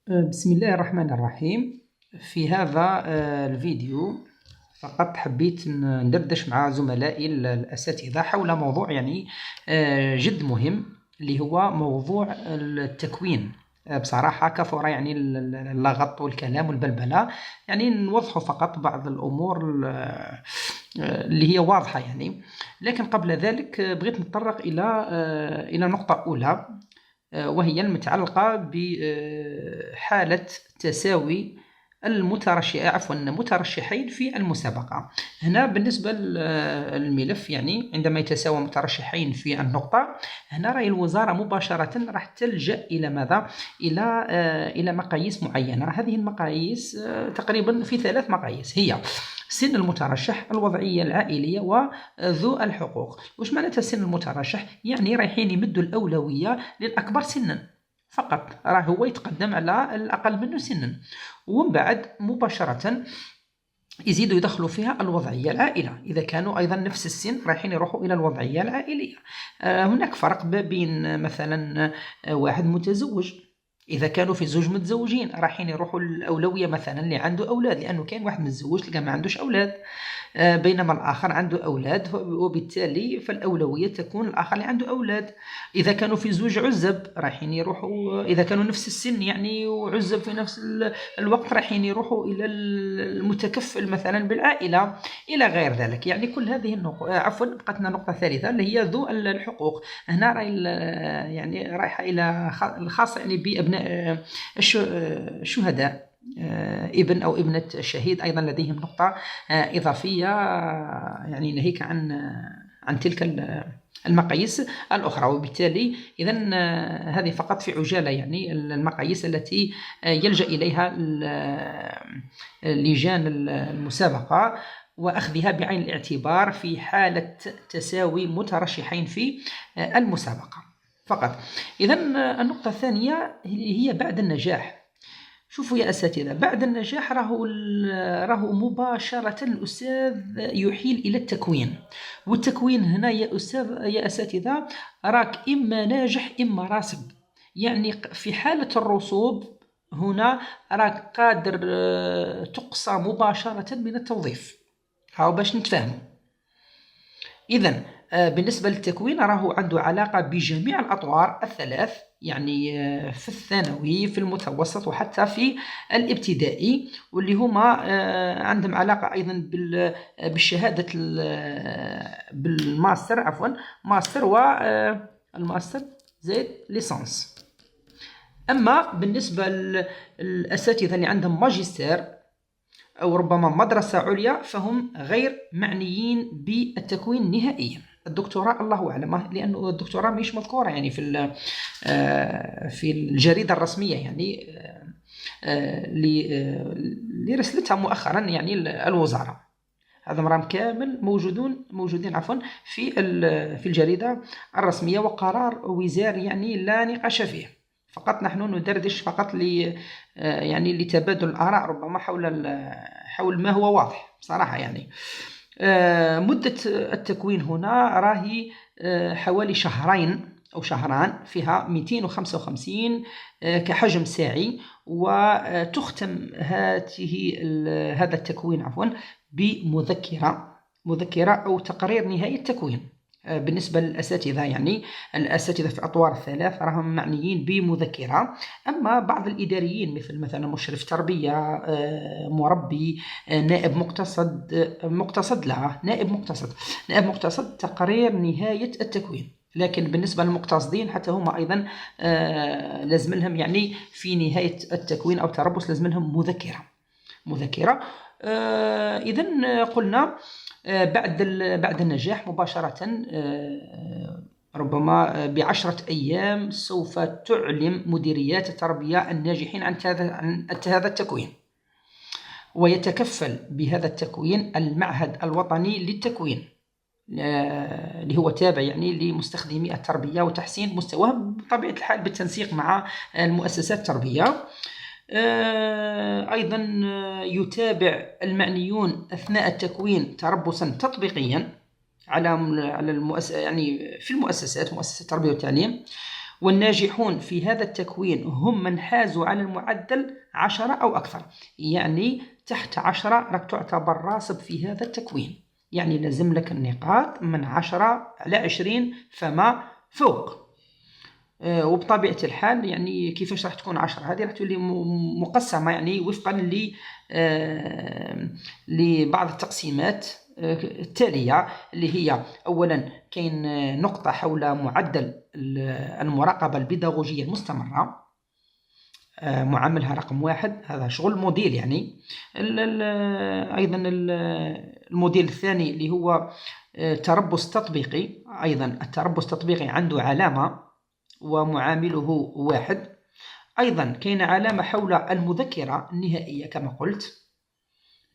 بسم الله الرحمن الرحيم. في هذا الفيديو فقط حبيت ندردش مع زملائي الأساتذة حول موضوع جد مهم، اللي هو موضوع التكوين. بصراحة كثر اللغط والكلام والبلبلة، نوضح فقط بعض الأمور اللي هي واضحة لكن قبل ذلك بغيت نتطرق إلى نقطة أولى، وهي المتعلقة بحالة تساوي المترشحين في المسابقة. هنا بالنسبة للملف، عندما يتساوى مترشحين في النقطة، هنا رأي الوزارة مباشرة راح تلجأ إلى ماذا؟ إلى مقاييس معينة. هذه المقاييس تقريبا في 3 مقاييس، هي سن المترشح، الوضعية العائلية، وذو الحقوق. وش معناتها سن المترشح؟ رايحين يمدوا الأولوية للأكبر سنا فقط، هو يتقدم على الأقل منه سنا، ومن بعد مباشرة يزيدوا يدخلوا فيها الوضعية العائلة. إذا كانوا أيضا نفس السن رايحين يروحوا إلى الوضعية العائلية. هناك فرق بين مثلا واحد متزوج، إذا كانوا في زوج متزوجين رايحين يروحوا الأولوية مثلا اللي عنده أولاد، لأنه كان واحد متزوج تلقى ما عندوش أولاد، بينما الآخر عنده أولاد، وبالتالي فالأولوية تكون الآخر اللي عنده أولاد. إذا كانوا في زوج عزب رايحين يروحوا، إذا كانوا نفس السن وعزب في نفس الوقت، رايحين يروحوا إلى المتكفل مثلا بالعائلة إلى غير ذلك. كل هذه النقطة، بقتنا نقطة ثالثة اللي هي ذو الحقوق. هنا رايحة إلى الخاصة بأبناء الشهداء، ابن أو ابنة الشهيد أيضا لديهم نقطة إضافية، ناهيك عن تلك المقاييس الأخرى. وبالتالي إذن هذه فقط في عجالة المقاييس التي يلجأ إليها لجان المسابقة وأخذها بعين الاعتبار في حالة تساوي مترشحين في المسابقة فقط. إذن النقطة الثانية هي بعد النجاح. شوفوا يا أساتذة، بعد النجاح راهو مباشرة الأستاذ يحيل إلى التكوين. والتكوين هنا يا أساتذة راك إما ناجح إما راسب. في حالة الرسوب هنا راك قادر تقصى مباشرة من التوظيف. هاو باش نتفاهموا. إذن بالنسبة للتكوين راهو عنده علاقة بجميع الأطوار الثلاث، في الثانوي، في المتوسط، وحتى في الابتدائي، واللي هما عندهم علاقة أيضا بالشهادة بالماستر، ماستر والماستر زائد ليسانس. أما بالنسبة للأساتذة اللي عندهم ماجستير أو ربما مدرسة عليا، فهم غير معنيين بالتكوين نهائيا. الدكتوراه الله أعلم، لأنه الدكتوراه مش مذكورة في الجريدة الرسمية اللي رسلتها مؤخرا الوزارة. هذا مرام كامل موجودين في الجريدة الرسمية، وقرار وزاري لا نقاش فيه. فقط نحن ندردش فقط لتبادل الآراء ربما حول ما هو واضح بصراحة. مدة التكوين هنا راهي حوالي شهرين أو شهران، فيها 255 كحجم ساعي، وتختم هذا التكوين بمذكرة أو تقرير نهاية التكوين. بالنسبة للأساتذة الأساتذة في الأطوار الثلاث راهم معنيين بمذكرة. أما بعض الإداريين مثلا مشرف تربية، مربي، نائب نائب مقتصد تقرير نهاية التكوين. لكن بالنسبة للمقتصدين حتى هم أيضا لازم لهم في نهاية التكوين أو تربص لازم لهم مذكرة. إذن قلنا بعد النجاح مباشرة، ربما ب10 أيام سوف تعلم مديريات التربية الناجحين عن هذا التكوين، ويتكفل بهذا التكوين المعهد الوطني للتكوين، اللي هو تابع لمستخدمي التربية وتحسين مستواهم بطبيعة الحال بالتنسيق مع المؤسسات التربية. أيضا يتابع المعنيون أثناء التكوين تربصا تطبيقيا على في المؤسسات، مؤسسة التربية والتعليم. والناجحون في هذا التكوين هم من حازوا على المعدل 10 أو أكثر. يعني تحت 10 راك تعتبر راسب في هذا التكوين، يعني لازم لك النقاط من 10 على 20 فما فوق. وبطبيعة الحال يعني كيفاش راح تكون 10؟ هذه راح تولي مقسمة يعني وفقا لبعض التقسيمات التالية، اللي هي أولا كاين نقطة حول معدل المراقبة البيداغوجية المستمرة، معاملها رقم 1، هذا شغل موديل يعني. أيضا الموديل الثاني اللي هو تربص تطبيقي، أيضا التربص التطبيقي عنده علامة ومعامله 1. أيضا كاين علامة حول المذكرة النهائية كما قلت،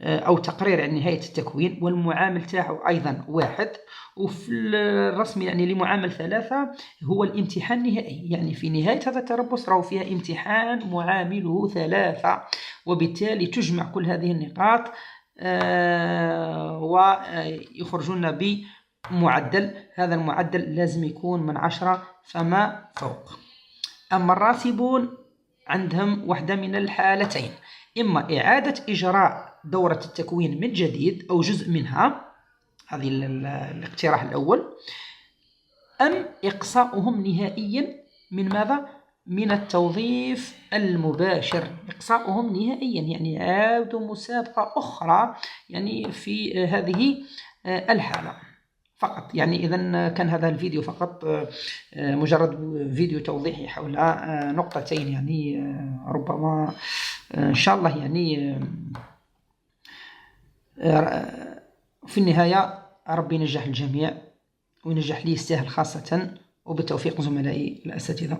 أو تقرير عن نهاية التكوين، والمعامل تاعه أيضا 1. وفي الرسم يعني لمعامل 3 هو الامتحان النهائي، يعني في نهاية هذا التربص راهو فيها امتحان معامله 3، وبالتالي تجمع كل هذه النقاط ويخرجون بمعدل. هذا المعدل لازم يكون من 10 فما فوق. أما الراسبون عندهم واحدة من الحالتين: إما إعادة إجراء دورة التكوين من جديد أو جزء منها، هذه الاقتراح الأول، أم إقصاؤهم نهائيا من ماذا؟ من التوظيف المباشر. إقصاؤهم نهائيا يعني عودوا مسابقة أخرى يعني في هذه الحالة فقط. يعني إذا كان هذا الفيديو فقط مجرد فيديو توضيحي حول نقطتين، يعني ربما إن شاء الله يعني في النهاية ربي ينجح الجميع وينجح لي يستاهل خاصة، وبالتوفيق زملائي الأساتذة.